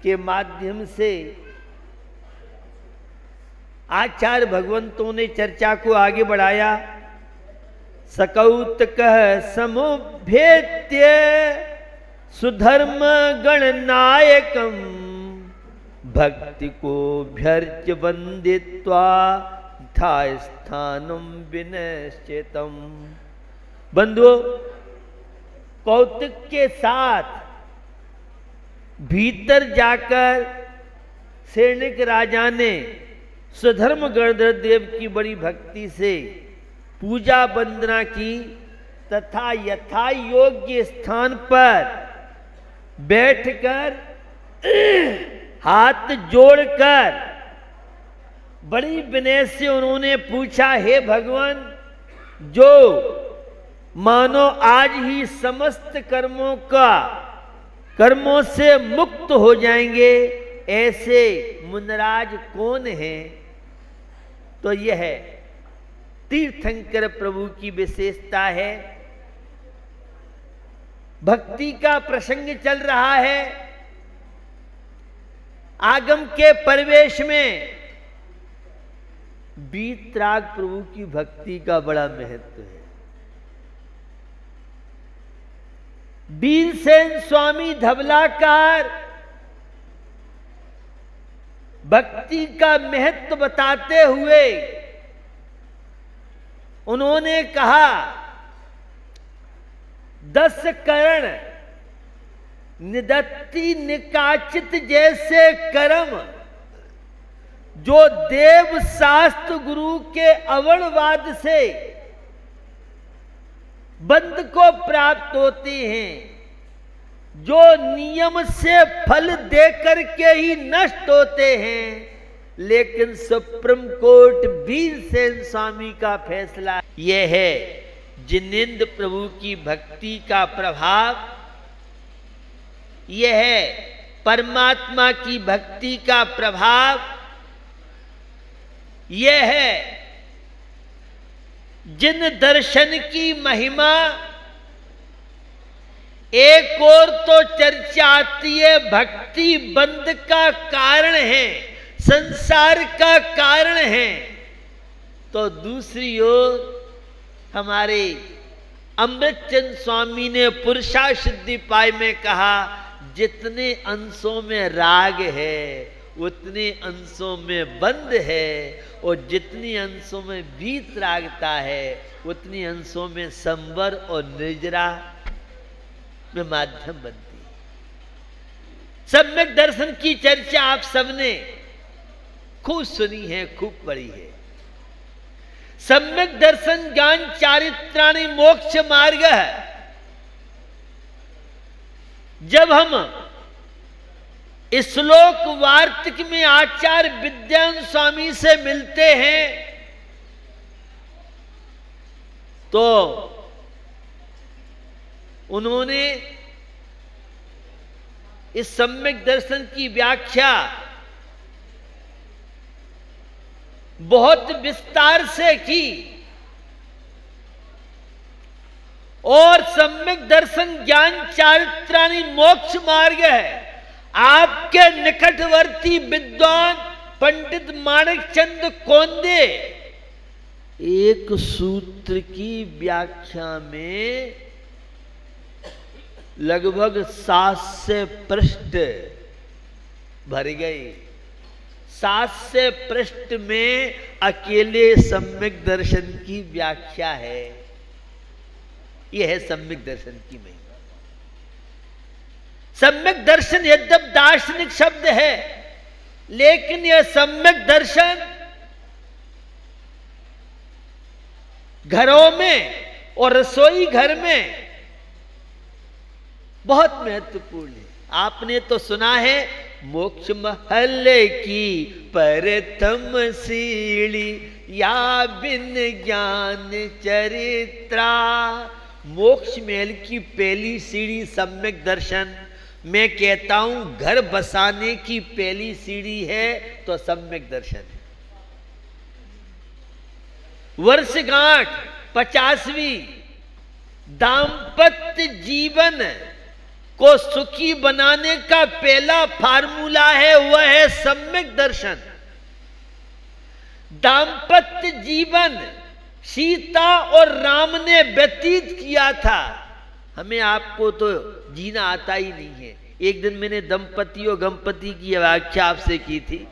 के माध्यम से आचार्य भगवंतों ने चर्चा को आगे बढ़ाया। सकौतकः समुभेत्य सुधर्म गणनायकम भक्ति को भ्यर्च वंदित्वा था स्थानम विनिश्चितम। बंधुओं, कौतुक के साथ भीतर जाकर सैनिक राजा ने स्वधर्म गणधर देव की बड़ी भक्ति से पूजा वंदना की तथा यथा योग्य स्थान पर बैठकर हाथ जोड़कर बड़ी विनय से उन्होंने पूछा, हे भगवान, जो मानो आज ही समस्त कर्मों से मुक्त हो जाएंगे, ऐसे मुनराज कौन है? तो यह तीर्थंकर प्रभु की विशेषता है। भक्ति का प्रसंग चल रहा है। आगम के परिवेश में वीतराग प्रभु की भक्ति का बड़ा महत्व है। वीरसेन स्वामी धवलाकार भक्ति का महत्व बताते हुए उन्होंने कहा, 10 करण निदत्ति निकाचित जैसे कर्म जो देव शास्त्र गुरु के अवर्णवाद से बंध को प्राप्त होते हैं, जो नियम से फल देकर के ही नष्ट होते हैं, लेकिन सुप्रीम कोर्ट वीरसेन स्वामी का फैसला यह है, जिनेंद्र प्रभु की भक्ति का प्रभाव यह है, परमात्मा की भक्ति का प्रभाव यह है, जिन दर्शन की महिमा एक और तो चर्चा आती है भक्ति बंध का कारण है, संसार का कारण है, तो दूसरी ओर हमारे अमृतचंद स्वामी ने पुरुषा सिद्धि पाई में कहा, जितने अंशों में राग है उतने अंशों में बंध है, और जितनी अंशों में वीतरागता है उतनी अंशों में संवर और निर्जरा में माध्यम बनती है। सम्यक दर्शन की चर्चा आप सबने खूब सुनी है, खूब पढ़ी है। सम्यक दर्शन ज्ञान चारित्राणि मोक्ष मार्ग है। जब हम श्लोक वार्तिक में आचार्य विद्यान स्वामी से मिलते हैं तो उन्होंने इस सम्यक दर्शन की व्याख्या बहुत विस्तार से की, और सम्यक दर्शन ज्ञान चारित्राणि मोक्ष मार्ग है। आपके निकटवर्ती विद्वान पंडित माणिकचंद कोंदे एक सूत्र की व्याख्या में लगभग 700 पृष्ठ भर गए। 700 पृष्ठ में अकेले सम्यक दर्शन की व्याख्या है। यह है सम्यक दर्शन की महिमा। सम्यक दर्शन यद्यप दार्शनिक शब्द है, लेकिन यह सम्यक दर्शन घरों में और रसोई घर में बहुत महत्वपूर्ण है। आपने तो सुना है, मोक्ष महल की प्रथम सीढ़ी या बिन ज्ञान चरित्रा। मोक्ष महल की पहली सीढ़ी सम्यक दर्शन। मैं कहता हूं घर बसाने की पहली सीढ़ी है तो सम्यक दर्शन है। वर्षगांठ 50वीं, दाम्पत्य जीवन को सुखी बनाने का पहला फार्मूला है, वह है सम्यक दर्शन। दांपत्य जीवन सीता और राम ने व्यतीत किया था। हमें आपको तो जीना आता ही नहीं है। एक दिन मैंने दंपति और गंपति की व्याख्या आपसे की थी।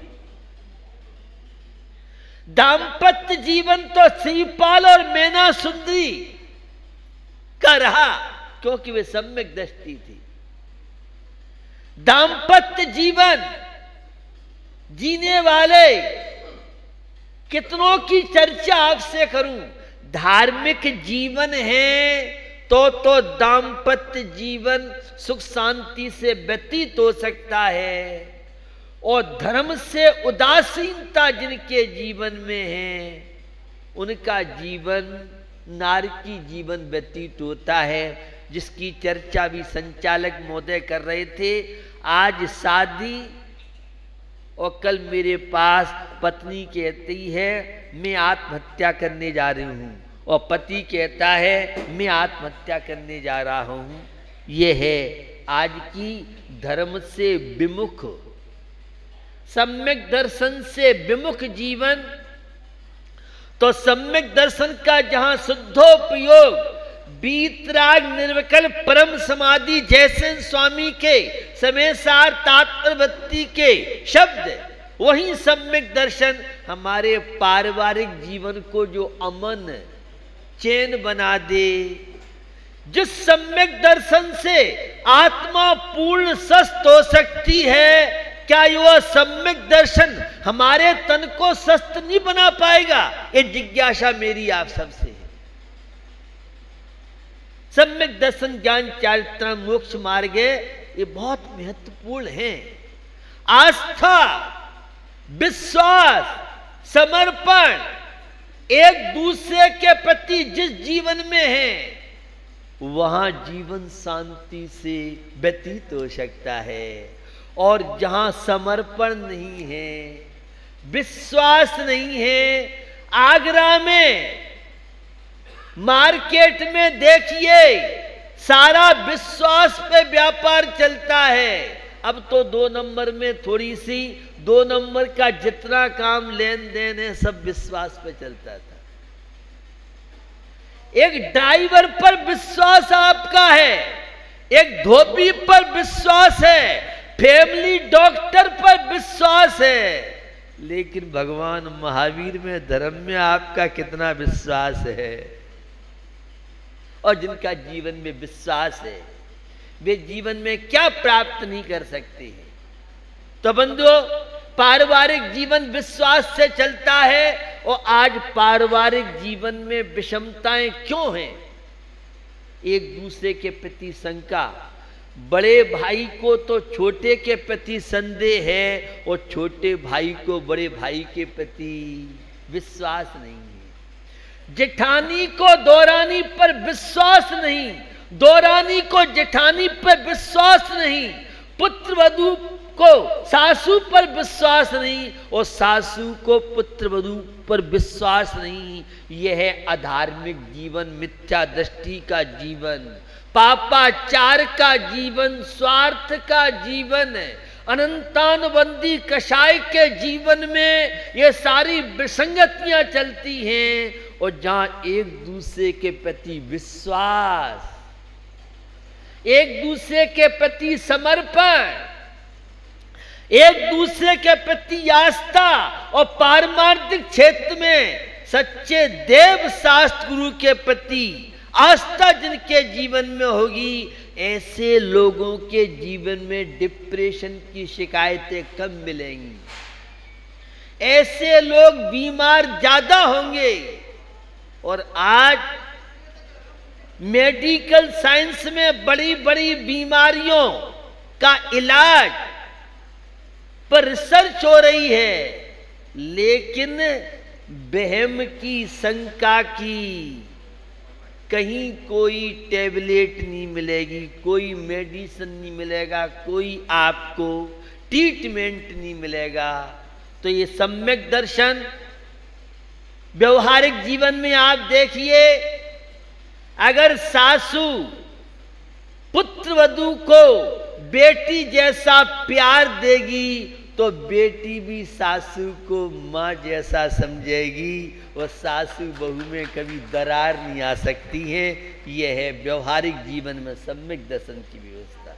दांपत्य जीवन तो श्रीपाल और मैना सुंदरी का रहा, क्योंकि वे सम्यक दृष्टि थी। दांपत्य जीवन जीने वाले कितनों की चर्चा आपसे करूं। धार्मिक जीवन है तो दांपत्य जीवन सुख शांति से व्यतीत हो सकता है, और धर्म से उदासीनता जिनके जीवन में है उनका जीवन नारकी जीवन व्यतीत होता है, जिसकी चर्चा भी संचालक महोदय कर रहे थे। आज शादी और कल मेरे पास पत्नी कहती है मैं आत्महत्या करने जा रही हूं, और पति कहता है मैं आत्महत्या करने जा रहा हूं। यह है आज की धर्म से विमुख, सम्यक दर्शन से विमुख जीवन। तो सम्यक दर्शन का जहां शुद्धोपयोग वीतराग निर्विकल्प परम समाधि जयसेन स्वामी के समय सार तात्पर्यवृत्ति के शब्द, वही सम्यक दर्शन हमारे पारिवारिक जीवन को जो अमन चैन बना दे। जिस सम्यक दर्शन से आत्मा पूर्ण स्वस्थ हो सकती है, क्या यह सम्यक दर्शन हमारे तन को स्वस्थ नहीं बना पाएगा? ये जिज्ञासा मेरी आप सबसे है। सम्यक दर्शन ज्ञान चारित्र मोक्ष मार्ग ये बहुत महत्वपूर्ण है। आस्था, विश्वास, समर्पण एक दूसरे के प्रति जिस जीवन में है, वहां जीवन शांति से व्यतीत हो सकता है। और जहां समर्पण नहीं है, विश्वास नहीं है, आगरा में मार्केट में देखिए सारा विश्वास पे व्यापार चलता है। अब तो 2 नंबर में थोड़ी सी 2 नंबर का जितना काम लेन देन है सब विश्वास पे चलता था। एक ड्राइवर पर विश्वास आपका है, एक धोबी पर विश्वास है, फैमिली डॉक्टर पर विश्वास है, लेकिन भगवान महावीर में धर्म में आपका कितना विश्वास है? और जिनका जीवन में विश्वास है वे जीवन में क्या प्राप्त नहीं कर सकते हैं। तो बंधुओं, पारिवारिक जीवन विश्वास से चलता है, और आज पारिवारिक जीवन में विषमताएं क्यों हैं? एक दूसरे के प्रति शंका, बड़े भाई को तो छोटे के प्रति संदेह है, और छोटे भाई को बड़े भाई के प्रति विश्वास नहीं है। जेठानी को दौरानी पर विश्वास नहीं, दौरानी को जेठानी पर विश्वास नहीं, पुत्र वधू को सासू पर विश्वास नहीं, और सासू को पुत्र वधू पर विश्वास नहीं। यह है अधार्मिक जीवन, मिथ्या दृष्टि का जीवन, पापाचार का जीवन, स्वार्थ का जीवन, अनंतानुबंधी कषाय के जीवन में ये सारी विसंगतियां चलती हैं। और जहां एक दूसरे के प्रति विश्वास, एक दूसरे के प्रति समर्पण, एक दूसरे के प्रति आस्था, और पारमार्थिक क्षेत्र में सच्चे देव शास्त्र गुरु के प्रति आस्था जिनके जीवन में होगी, ऐसे लोगों के जीवन में डिप्रेशन की शिकायतें कम मिलेंगी, ऐसे लोग बीमार ज्यादा होंगे। और आज मेडिकल साइंस में बड़ी बड़ी बीमारियों का इलाज पर रिसर्च हो रही है, लेकिन वहम की, शंका की, कहीं कोई टेबलेट नहीं मिलेगी, कोई मेडिसिन नहीं मिलेगा, कोई आपको ट्रीटमेंट नहीं मिलेगा। तो ये सम्यक दर्शन व्यवहारिक जीवन में आप देखिए, अगर सासू पुत्र वधू को बेटी जैसा प्यार देगी तो बेटी भी सासू को माँ जैसा समझेगी। और सासू बहू में कभी दरार नहीं आ सकती है। यह है व्यवहारिक जीवन में सम्यक दर्शन की व्यवस्था।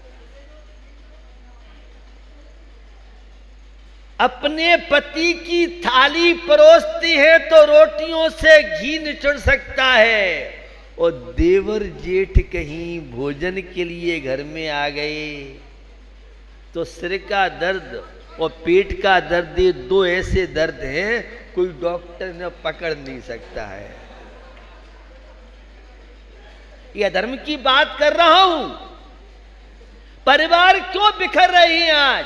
अपने पति की थाली परोसती है तो रोटियों से घी निचुड़ सकता है। और देवर जेठ कहीं भोजन के लिए घर में आ गए तो सिर का दर्द और पेट का दर्द, ये दो ऐसे दर्द हैं कोई डॉक्टर ने पकड़ नहीं सकता है। यह धर्म की बात कर रहा हूं। परिवार क्यों बिखर रहे हैं आज?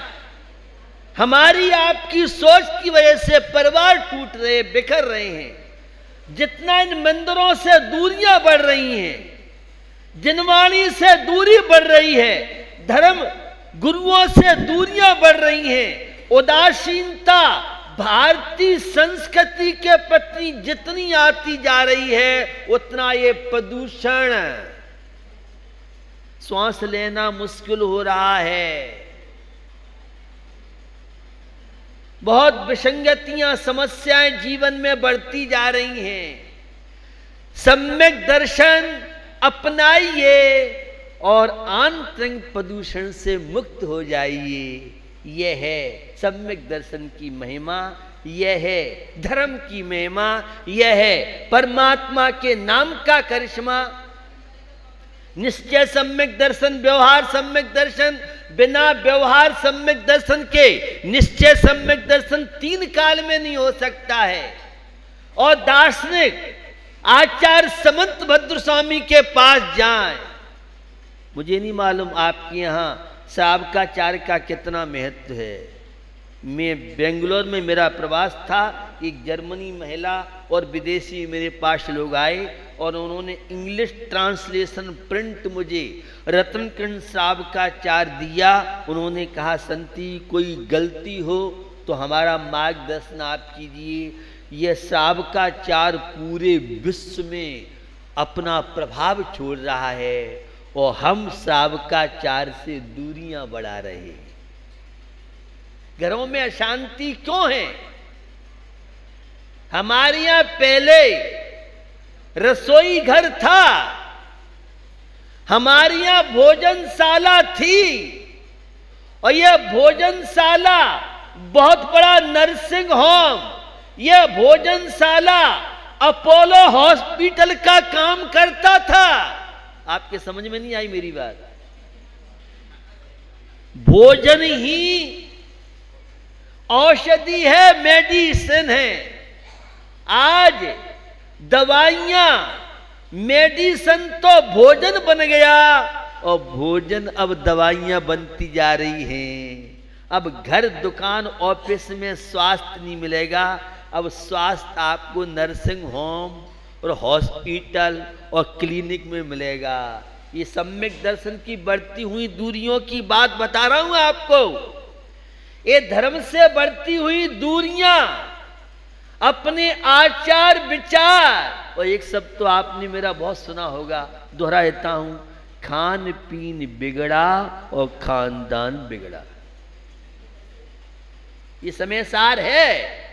हमारी आपकी सोच की वजह से परिवार टूट रहे, बिखर रहे हैं। जितना इन मंदिरों से दूरियां बढ़ रही हैं, जिनवाणी से दूरी बढ़ रही है, धर्म गुरुओं से दूरियां बढ़ रही हैं, उदासीनता भारतीय संस्कृति के प्रति जितनी आती जा रही है उतना ये प्रदूषण, श्वास लेना मुश्किल हो रहा है। बहुत विसंगतियां, समस्याएं जीवन में बढ़ती जा रही हैं। सम्यक दर्शन अपनाइए और आंतरिक प्रदूषण से मुक्त हो जाइए। यह है सम्यक दर्शन की महिमा, यह है धर्म की महिमा, यह है परमात्मा के नाम का करिश्मा। निश्चय सम्यक दर्शन, व्यवहार सम्यक दर्शन, बिना व्यवहार सम्यक दर्शन के निश्चय सम्यक दर्शन 3 काल में नहीं हो सकता है। और दार्शनिक आचार्य समंत भद्र स्वामी के पास जाएं। मुझे नहीं मालूम आपके यहाँ श्रावकाचार्य का कितना महत्व है। मैं बेंगलोर में मेरा प्रवास था, एक जर्मनी महिला और विदेशी मेरे पास लोग आए और उन्होंने इंग्लिश ट्रांसलेशन प्रिंट मुझे रत्नकर्ण श्रावकाचार्य दिया। उन्होंने कहा संती कोई गलती हो तो हमारा मार्गदर्शन आप कीजिए। यह श्रावकाचार्य पूरे विश्व में अपना प्रभाव छोड़ रहा है और हम श्रावकाचार्य से दूरियां बढ़ा रहे हैं। घरों में अशांति क्यों है? हमारे यहां पहले रसोई घर था, हमारे यहां भोजनशाला थी और यह भोजनशाला बहुत बड़ा नर्सिंग होम, यह भोजनशाला अपोलो हॉस्पिटल का काम करता था। आपके समझ में नहीं आई मेरी बात? भोजन ही औषधि है, मेडिसिन है। आज दवाइयां, मेडिसिन तो भोजन बन गया और भोजन अब दवाइयां बनती जा रही हैं। अब घर, दुकान, ऑफिस में स्वास्थ्य नहीं मिलेगा, अब स्वास्थ्य आपको नर्सिंग होम और हॉस्पिटल और क्लिनिक में मिलेगा। ये सम्यक दर्शन की बढ़ती हुई दूरियों की बात बता रहा हूं आपको। ये धर्म से बढ़ती हुई दूरियां, अपने आचार विचार। और एक शब्द तो आपने मेरा बहुत सुना होगा, दोहरा देता हूं, खान पीन बिगड़ा और खानदान बिगड़ा। ये समय सार है।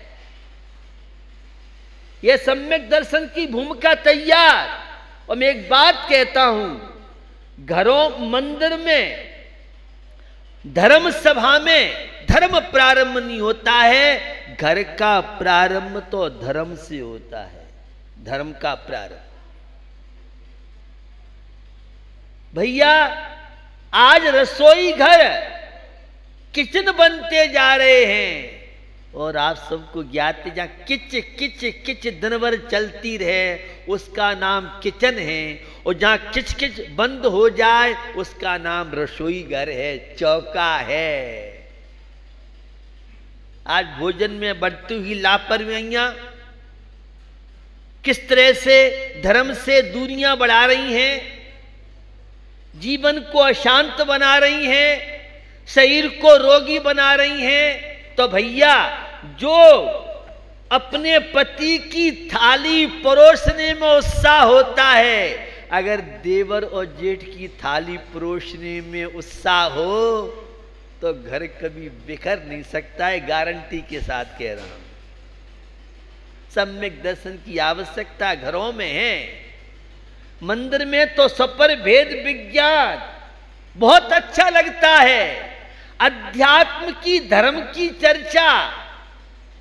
यह सम्यक दर्शन की भूमिका तैयार। और मैं एक बात कहता हूं, घरों, मंदिर में, धर्म सभा में धर्म प्रारंभ नहीं होता है, घर का प्रारंभ तो धर्म से होता है। धर्म का प्रारंभ। भैया आज रसोई घर, किचन बनते जा रहे हैं और आप सबको ज्ञात है, जहां किच किच किच दिन भर चलती रहे उसका नाम किचन है, और जहां किच किच बंद हो जाए उसका नाम रसोई घर है, चौका है। आज भोजन में बढ़ती हुई लापरवाहियां किस तरह से धर्म से दूरियां बढ़ा रही हैं, जीवन को अशांत बना रही हैं, शरीर को रोगी बना रही हैं। तो भैया जो अपने पति की थाली परोसने में उत्साह होता है, अगर देवर और जेठ की थाली परोसने में उत्साह हो तो घर कभी बिखर नहीं सकता है, गारंटी के साथ कह रहा हूं। सम्यक दर्शन की आवश्यकता घरों में है। मंदिर में तो सपर भेद विज्ञान बहुत अच्छा लगता है। अध्यात्म की, धर्म की चर्चा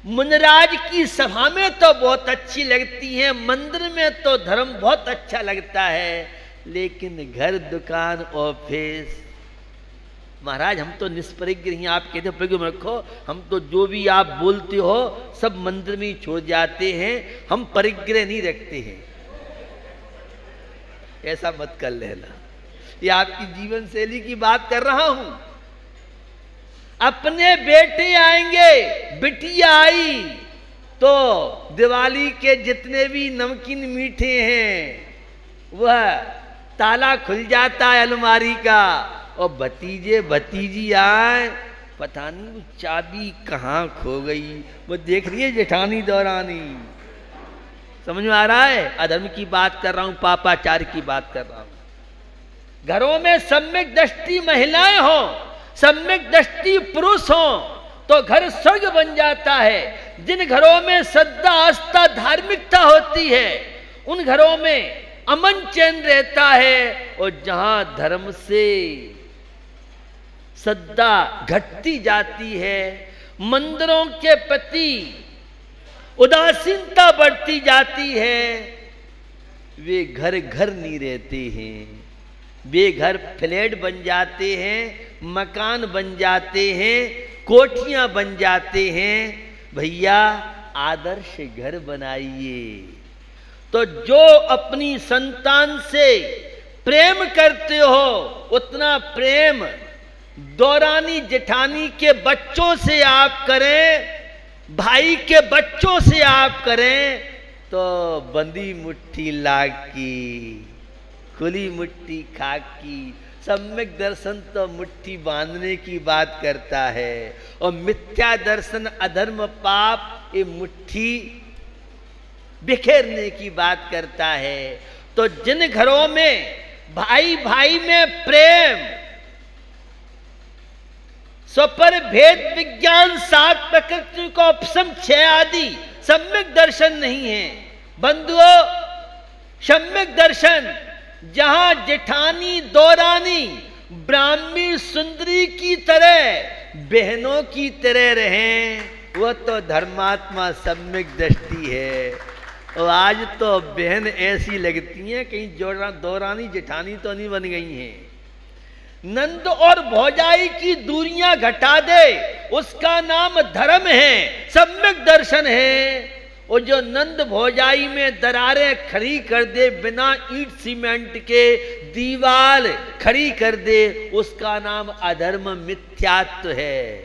मुनिराज की सभा में तो बहुत अच्छी लगती है, मंदिर में तो धर्म बहुत अच्छा लगता है, लेकिन घर, दुकान, ऑफिस, महाराज हम तो निष्परिग्रह हैं। आप कहते हो परिग्रह रखो, हम तो जो भी आप बोलते हो सब मंदिर में ही छोड़ जाते हैं, हम परिग्रह नहीं रखते हैं। ऐसा मत कर लेना, ये आपकी जीवन शैली की बात कर रहा हूं। अपने बेटे आएंगे, बिटिया आई तो दिवाली के जितने भी नमकीन मीठे हैं वह ताला खुल जाता है अलमारी का, और भतीजे भतीजी आए, पता नहीं वो चाबी कहाँ खो गई, वो देख रही है जेठानी दौरानी। समझ में आ रहा है? अधर्म की बात कर रहा हूं, पापाचार की बात कर रहा हूं। घरों में सम्यक दृष्टि महिलाएं हो, सम्यक दृष्टि पुरुष हो तो घर स्वर्ग बन जाता है। जिन घरों में श्रद्धा, आस्था, धार्मिकता होती है उन घरों में अमन चैन रहता है, और जहां धर्म से श्रद्धा घटती जाती है, मंदिरों के प्रति उदासीनता बढ़ती जाती है, वे घर घर नहीं रहते हैं, वे घर फ्लैट बन जाते हैं, मकान बन जाते हैं, कोठियां बन जाते हैं। भैया आदर्श घर बनाइए। तो जो अपनी संतान से प्रेम करते हो उतना प्रेम दौरानी जेठानी के बच्चों से आप करें, भाई के बच्चों से आप करें, तो बंदी मुट्ठी लाग की, खुली मुट्ठी खाक की। सम्यक दर्शन तो मुट्ठी बांधने की बात करता है, और मिथ्या दर्शन, अधर्म, पाप ये मुट्ठी बिखेरने की बात करता है। तो जिन घरों में भाई भाई में प्रेम, स्वपर भेद विज्ञान, सात प्रकृति को उपशम 6 आदि सम्यक दर्शन नहीं है बंधुओं, सम्यक दर्शन जहां जेठानी दौरानी ब्राह्मी सुंदरी की तरह, बहनों की तरह रहें, वो तो धर्मात्मा सम्यक दृष्टि है। और आज तो बहन ऐसी लगती हैं कहीं दौरानी जेठानी तो नहीं बन गई हैं। नंद और भौजाई की दूरियां घटा दे, उसका नाम धर्म है, सम्यक दर्शन है। और जो नंद भौजाई में दरारें खड़ी कर दे, बिना ईंट सीमेंट के दीवार खड़ी कर दे, उसका नाम अधर्म, मिथ्यात्व है।